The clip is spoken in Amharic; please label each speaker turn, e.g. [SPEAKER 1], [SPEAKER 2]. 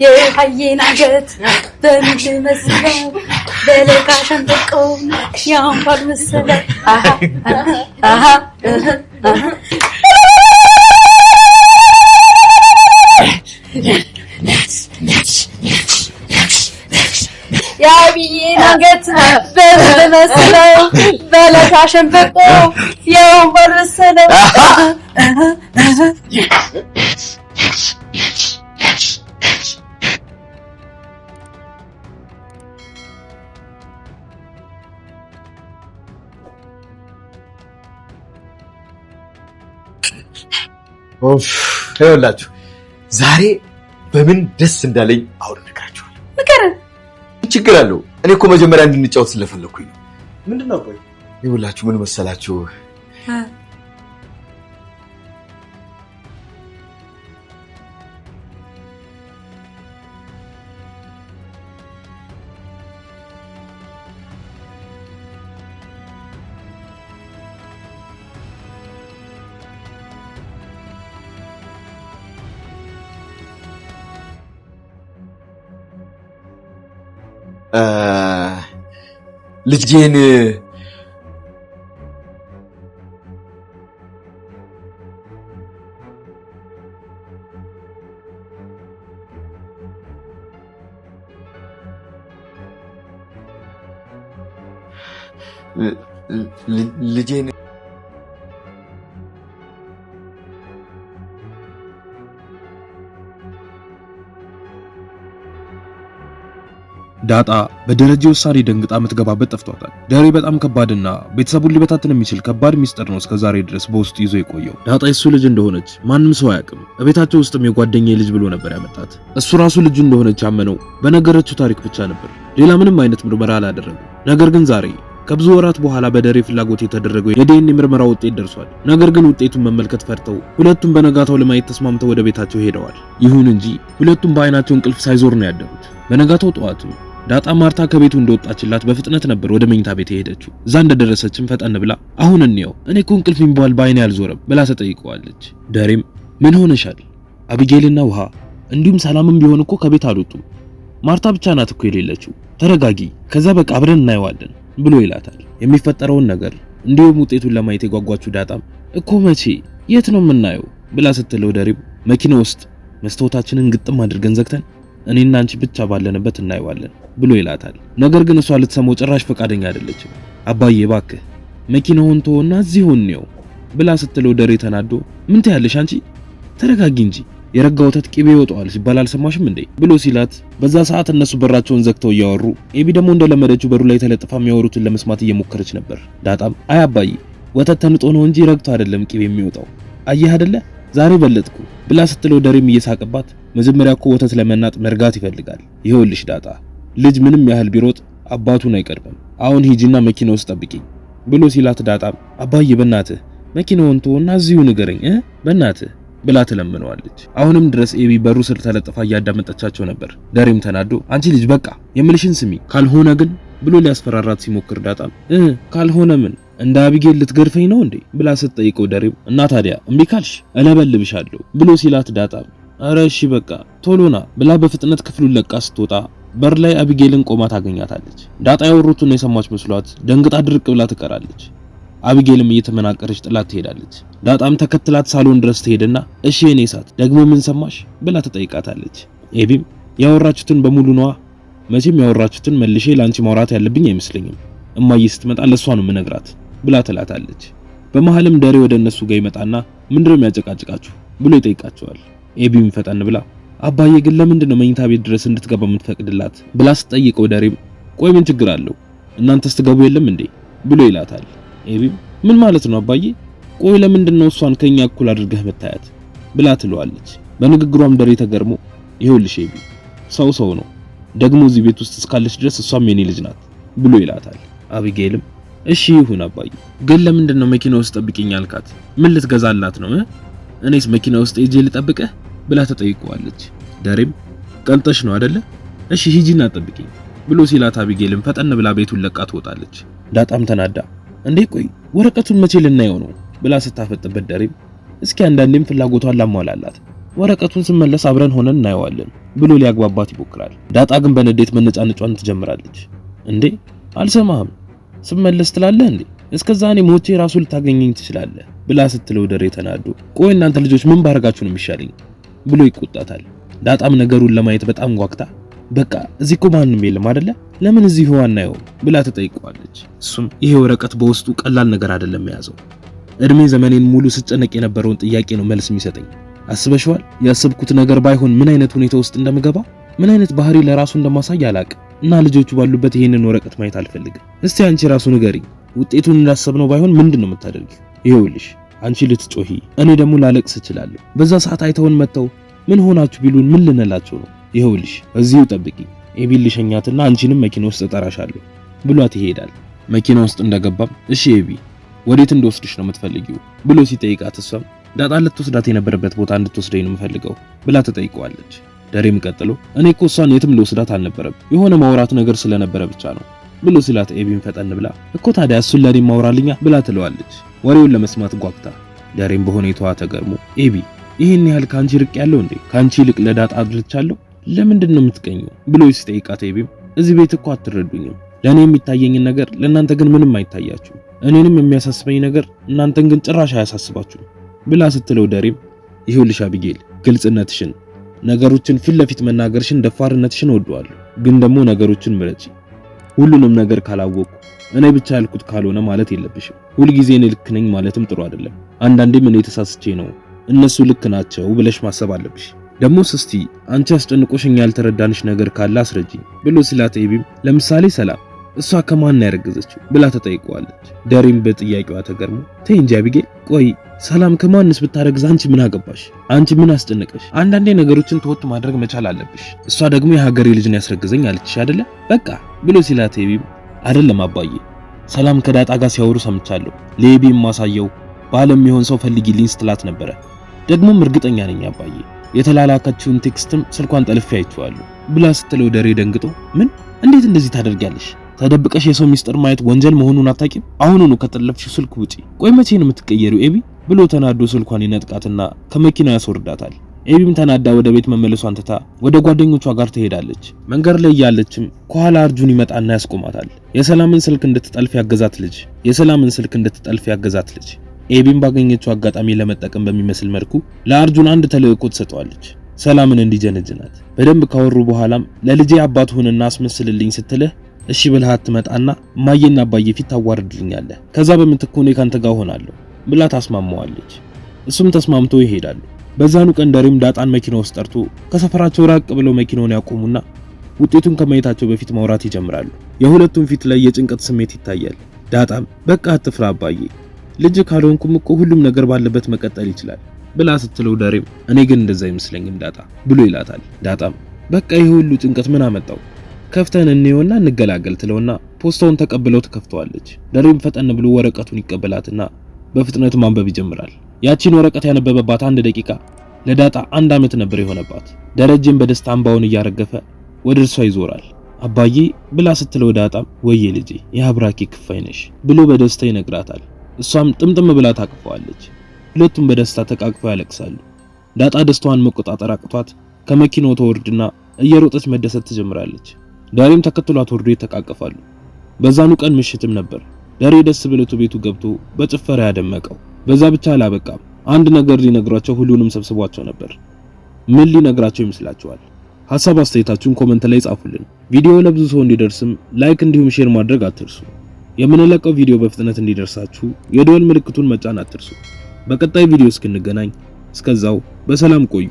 [SPEAKER 1] የሃይና ገት በምድ መስለው በለካሸን ተቆው ያንባል መስለው የሃይና ገት በምድ መስለው በለካሸን ተቆው ያንባል መስለው
[SPEAKER 2] ይኸውላችሁ ዛሬ በምን ደስ እንዳለኝ አሁን እነግራችኋለሁ።
[SPEAKER 1] ምከረን።
[SPEAKER 2] ችግር አለው? እኔ እኮ መጀመሪያ እንድንጫወት ስለፈለኩኝ ነው።
[SPEAKER 3] ምንድነው? ቆይ
[SPEAKER 2] ይኸውላችሁ ምን መሰላችሁ? ልጄን ልጄን
[SPEAKER 4] ዳጣ በደረጃ ውሳኔ ደንግጣ የምትገባበት ጠፍቷታል። ደሬ በጣም ከባድና ቤተሰቡን ሊበታትን የሚችል ከባድ ሚስጥር ነው እስከዛሬ ድረስ በውስጡ ይዞ የቆየው። ዳጣ የሱ ልጅ እንደሆነች ማንም ሰው አያውቅም። በቤታቸው ውስጥም የጓደኛዬ ልጅ ብሎ ነበር ያመጣት። እሱ ራሱ ልጁ እንደሆነች ያመነው በነገረችው ታሪክ ብቻ ነበር። ሌላ ምንም አይነት ምርመራ አላደረገም። ነገር ግን ዛሬ ከብዙ ወራት በኋላ በደሬ ፍላጎት የተደረገው የዲኤንኤ ምርመራ ውጤት ደርሷል። ነገር ግን ውጤቱን መመልከት ፈርተው ሁለቱም በነጋታው ለማየት ተስማምተው ወደ ቤታቸው ሄደዋል። ይሁን እንጂ ሁለቱም በአይናቸው እንቅልፍ ሳይዞር ነው ያደሩት። በነጋታው ጠዋት ዳጣ ማርታ ከቤቱ እንደወጣችላት በፍጥነት ነበር ወደ መኝታ ቤት የሄደችው። እዛ እንደደረሰችም ፈጠን ብላ አሁን እንየው እኔ እኮ እንቅልፍ የሚባል በአይኔ አልዞረም ብላ ተጠይቀዋለች። ደሬም ምን ሆነሻል? አቢጌልና ውሃ እንዲሁም ሰላምም ቢሆን እኮ ከቤት አልወጡም። ማርታ ብቻ ናት እኮ የሌለችው። ተረጋጊ፣ ከዛ በቃ አብረን እናየዋለን ብሎ ይላታል። የሚፈጠረውን ነገር እንዲሁም ውጤቱን ለማየት የጓጓችው ዳጣም እኮ መቼ የት ነው የምናየው ብላ ስትለው ደሬም መኪና ውስጥ መስታወታችንን ግጥም አድርገን ዘግተን እኔና አንቺ ብቻ ባለንበት እናየዋለን ብሎ ይላታል። ነገር ግን እሷ ልትሰማው ጭራሽ ፈቃደኛ አይደለችም። አባዬ እባክህ መኪናውን ተወና እዚህ ሆነው ብላ ስትለው ደሬ ተናዶ ምን ትያለሽ አንቺ ተረጋጊ እንጂ የረጋ ወተት ቅቤ ይወጣዋል ሲባል አልሰማሽም እንዴ ብሎ ሲላት፣ በዛ ሰዓት እነሱ በራቸውን ዘግተው እያወሩ ኤቢ ደግሞ እንደለመደችው በሩ ላይ ተለጥፋ የሚያወሩትን ለመስማት እየሞከረች ነበር። ዳጣም አይ አባዬ ወተት ተንጦ ነው እንጂ ረግቶ አይደለም ቅቤ የሚወጣው አየህ አይደለ ዛሬ በለጥኩ ብላ ስትለው ደሬም እየሳቀባት መጀመሪያ እኮ ወተት ለመናጥ መርጋት ይፈልጋል። ይኸውልሽ ዳጣ ልጅ ምንም ያህል ቢሮጥ አባቱን አይቀርብም። አሁን ሂጂና መኪና ውስጥ ጠብቂኝ ብሎ ሲላት ዳጣም አባዬ በእናትህ መኪናውን ተወና እዚሁ ንገረኝ በእናትህ ብላ ትለምነዋለች። አሁንም ድረስ ኤቢ በሩ ስር ተለጥፋ እያዳመጠቻቸው ነበር። ደሬም ተናዶ አንቺ ልጅ በቃ የምልሽን ስሚ ካልሆነ ግን ብሎ ሊያስፈራራት ሲሞክር ዳጣም ካልሆነ ምን እንደ አቢጌል ልትገርፈኝ ነው እንዴ ብላ ስትጠይቀው ደሬም እና ታዲያ እምቢ ካልሽ እለበልብሻለሁ ብሎ ሲላት ዳጣም አረ እሺ በቃ ቶሎና ብላ በፍጥነት ክፍሉን ለቃ ስትወጣ በር ላይ አቢጌልን ቆማ ታገኛታለች። ዳጣ ያወሩትን የሰማች መስሏት ደንግጣ ድርቅ ብላ ትቀራለች። አቢጌልም እየተመናቀረች ጥላት ትሄዳለች። ዳጣም ተከትላት ሳሎን ድረስ ትሄድና እሺ እኔ ሳት ደግሞ ምን ሰማሽ ብላ ትጠይቃታለች። ኤቢም ያወራችሁትን በሙሉ ነዋ መቼም ያወራችሁትን መልሼ ላንቺ ማውራት ያለብኝ አይመስለኝም እማዬ ስትመጣ ለሷ ነው ምነግራት ብላ ትላታለች። በመሐልም ደሬ ወደ እነሱ ጋር ይመጣና ምንድነው የሚያጨቃጭቃችሁ ብሎ ይጠይቃቸዋል። ኤቢም ፈጠን ብላ አባዬ ግን ለምንድን ነው መኝታ ቤት ድረስ እንድትገባ የምትፈቅድላት ብላ ስትጠይቀው ደሬም ቆይ ምን ችግር አለው እናንተስ ትገቡ የለም እንዴ ብሎ ይላታል። ኤቢም ምን ማለት ነው አባዬ ቆይ ለምንድን ነው እሷን ከኛ እኩል አድርገህ መታየት ብላ ትለዋለች። በንግግሯም ደሬ ተገርሞ ይኸውልሽ ኤቢ ሰው ነው ደግሞ እዚህ ቤት ውስጥ እስካለች ድረስ እሷም የኔ ልጅ ናት ብሎ ይላታል። አቢጌልም እሺ ይሁን አባዬ ግን ለምንድን ነው መኪና ውስጥ ጠብቂኝ አልካት ምን ልትገዛላት ነው እኔስ መኪና ውስጥ ሄጄ ልጠብቅህ ብላ ተጠይቀዋለች። ደሬም ቀልጠሽ ነው አይደለ እሺ ሂጂና ጠብቂኝ ብሎ ሲላት አቢጌልም ፈጠን ብላ ቤቱን ለቃ ትወጣለች። ዳጣም ተናዳ እንዴ ቆይ ወረቀቱን መቼ ልናየው ነው ብላ ስታፈጥበት ዳሬም እስኪ አንዳንዴም ፍላጎቷን ላሟላላት ወረቀቱን ስመለስ አብረን ሆነን እናየዋለን ብሎ ሊያግባባት ይሞክራል። ዳጣ ግን በንዴት መነጫነጯን ትጀምራለች። እንዴ አልሰማህም ስመለስ ትላለህ እንዴ? እስከዛ እኔ ሞቼ ራሱ ልታገኘኝ ትችላለህ ብላ ስትለው ዳሬ ተናዶ ቆይ እናንተ ልጆች ምን ባረጋችሁ ነው የሚሻለኝ ብሎ ይቆጣታል። ዳጣም ነገሩን ለማየት በጣም ጓግታ በቃ እዚህ እኮ ማንንም የለም አይደለ ለምን እዚህ ሆነ እናየው ብላ ተጠይቀዋለች። እሱም ይሄ ወረቀት በውስጡ ቀላል ነገር አይደለም የያዘው እድሜ ዘመኔን ሙሉ ስጨነቅ የነበረውን ጥያቄ ነው መልስ የሚሰጠኝ። አስበሽዋል? ያሰብኩት ነገር ባይሆን ምን አይነት ሁኔታ ውስጥ እንደምገባ ምን አይነት ባህሪ ለራሱ እንደማሳይ አላቅም እና ልጆቹ ባሉበት ይሄንን ወረቀት ማየት አልፈልግም። እስቲ አንቺ ራሱ ንገሪኝ ውጤቱን እንዳሰብነው ባይሆን ምንድነው የምታደርጊው? ይኸውልሽ አንቺ ልትጮሂ እኔ ደግሞ ላለቅስ እችላለሁ። በዛ ሰዓት አይተውን መተው ምን ሆናችሁ ቢሉን ምን ልንላቸው ነው? ይኸውልሽ እዚሁ ጠብቂ ኤቢን ልሸኛትና አንቺንም መኪና ውስጥ እጠራሻለሁ ብሏት ይሄዳል። መኪና ውስጥ እንደገባም እሺ ኤቢ ወዴት እንደወስድሽ ነው የምትፈልጊው ብሎ ሲጠይቃት እሷም ዳጣ ልትወስዳት የነበረበት ቦታ እንድትወስደኝ ነው የምፈልገው ብላ ተጠይቀዋለች። ዳሬም ቀጥሎ እኔ እኮ እሷን የትም ልወስዳት አልነበረም የሆነ ማውራት ነገር ስለነበረ ብቻ ነው ብሎ ሲላት ኤቢን ፈጠን ብላ እኮ ታዲያ እሱን ለኔ ማውራልኛ ብላ ትለዋለች። ወሬውን ለመስማት ጓግታ ዳሬም በሁኔታዋ ተገርሞ ኤቢ ይሄን ያህል ካንቺ ርቅ ያለው እንዴ? ካንቺ ልቅ ለዳጣ አድርቻለሁ ለምንድን ነው የምትቀኘው ብሎ ሲጠይቃት ኤቢም እዚህ ቤት እኮ አትረዱኝም ለኔ የሚታየኝን ነገር ለእናንተ ግን ምንም አይታያችሁ እኔንም የሚያሳስበኝ ነገር እናንተን ግን ጭራሽ አያሳስባችሁ ብላ ስትለው ዳሬም ይኸውልሽ አቢጌል ግልጽነትሽን ነገሮችን ፊት ለፊት መናገርሽን ደፋርነትሽን ወደዋለሁ ግን ደግሞ ነገሮችን ምረጪ ሁሉንም ነገር ካላወቁ እኔ ብቻ ያልኩት ካልሆነ ማለት የለብሽም ሁሉ ጊዜ እኔ ልክ ነኝ ማለትም ጥሩ አይደለም አንዳንዴም እኔ ተሳስቼ ነው እነሱ ልክ ናቸው ብለሽ ማሰብ አለብሽ ደሞስ እስቲ አንቺ አስጨንቆሽኝ ያልተረዳንሽ ነገር ካለ አስረጂኝ ብሎ ሲላት ኤቢም ለምሳሌ ሰላም እሷ ከማን ያረገዘችው ብላ ተጠይቀዋለች። ዳሬም በጥያቄዋ ተገርሞ ተይ እንጂ አቢጌል ቆይ ሰላም ከማንስ ብታረግዝ አንቺ ምን አገባሽ? አንቺ ምን አስጨነቀሽ? አንዳንዴ ነገሮችን ተወጥ ማድረግ መቻል አለብሽ። እሷ ደግሞ የሀገሬ ልጅ ነው ያስረገዘኝ አለችሽ አይደለ? በቃ ብሎ ሲላት ኤቢም አይደለም አባዬ ሰላም ከዳጣ ጋር ሲያወሩ ሰምቻለሁ ለኤቢም ማሳየው ባለም ይሆን ሰው ፈልጊልኝ ስትላት ነበረ ደግሞም እርግጠኛ ነኝ አባዬ የተላላከችውን ቴክስትም ስልኳን ጠልፌ አይቼዋለሁ ብላ ስትለው ዳሬ ደንግጦ ምን እንዴት እንደዚህ ታደርጊያለሽ? ተደብቀሽ የሰው ሚስጥር ማየት ወንጀል መሆኑን አታውቂም? አሁኑኑ ከጠለፍሽው ስልክ ውጪ ቆይ መቼ ነው የምትቀየሪው ኤቢ ብሎ ተናዶ ስልኳን ይነጥቃትና ከመኪናው ያስወርዳታል። ኤቢም ተናዳ ወደ ቤት መመለሷን ትታ ወደ ጓደኞቿ ጋር ትሄዳለች። መንገድ ላይ ያለችም ከኋላ አርጁን ይመጣና ያስቆማታል። የሰላምን ስልክ እንድትጠልፍ ያገዛት ልጅ ኤቢም ባገኘችው አጋጣሚ ለመጠቀም በሚመስል መልኩ ለአርጁን አንድ ተልእኮ ትሰጠዋለች። ሰላምን እንዲጀነጅናት በደንብ ካወሩ በኋላም ለልጄ አባት ሆነና አስመስልልኝ ስትልህ እሺ ብልሃት ትመጣና ማየና አባዬ ፊት ታዋርድልኛለህ ከዛ በምትኩ እኔ ካንተ ጋር ሆናለሁ ብላ ታስማማዋለች። እሱም ተስማምቶ ይሄዳሉ። በዛኑ ቀን ዳሬም ዳጣን መኪና ውስጥ ጠርቶ ከሰፈራቸው ራቅ ብለው መኪናውን ያቆሙና ውጤቱን ከማየታቸው በፊት ማውራት ይጀምራሉ። የሁለቱም ፊት ላይ የጭንቀት ስሜት ይታያል። ዳጣም በቃ አትፍራ አባዬ ልጅ ካልሆንኩም እኮ ሁሉም ነገር ባለበት መቀጠል ይችላል ብላ ስትለው ዳሬም እኔ ግን እንደዛ አይመስለኝም ዳጣ ብሎ ይላታል። ዳጣም በቃ ይሄ ሁሉ ጭንቀት ምን አመጣው ከፍተን እንየውና እንገላገል ትለውና ፖስታውን ተቀብለው ትከፍተዋለች። ዳሬም ፈጠን ብሎ ወረቀቱን ይቀበላትና በፍጥነት ማንበብ ይጀምራል። ያቺን ወረቀት ያነበበባት 1 ደቂቃ ለዳጣ 1 ዓመት ነበር የሆነባት። ደረጀም በደስታ እንባውን እያረገፈ ወደ እርሷ ይዞራል። አባዬ ብላ ስትለው ዳጣም ወዬ ልጄ የአብራኬ ክፋይ ነሽ ብሎ በደስታ ይነግራታል። እሷም ጥምጥም ብላ ታቅፈዋለች። ሁለቱም በደስታ ተቃቅፈው ያለቅሳሉ። ዳጣ ደስታዋን መቆጣጠር አቅቷት ከመኪናው ተወርድና እየሮጠች መደሰት ትጀምራለች። ዳሬም ተከትሏት ወርዶ ይተቃቀፋሉ። በዛኑ ቀን ምሽትም ነበር። ዳሬ ደስ ብሎት ቤቱ ገብቶ በጭፈራ ያደመቀው። በዛ ብቻ አላበቃም። አንድ ነገር ሊነግራቸው ሁሉንም ሰብስቧቸው ነበር። ምን ሊነግራቸው ይመስላችኋል? ሐሳብ አስተያየታችሁን ኮሜንት ላይ ጻፉልን። ቪዲዮ ለብዙ ሰው እንዲደርስም ላይክ እንዲሁም ሼር ማድረግ አትርሱ። የምንለቀው ቪዲዮ በፍጥነት እንዲደርሳችሁ የደወል ምልክቱን መጫን አትርሱ። በቀጣይ ቪዲዮ እስክንገናኝ እስከዛው በሰላም ቆዩ።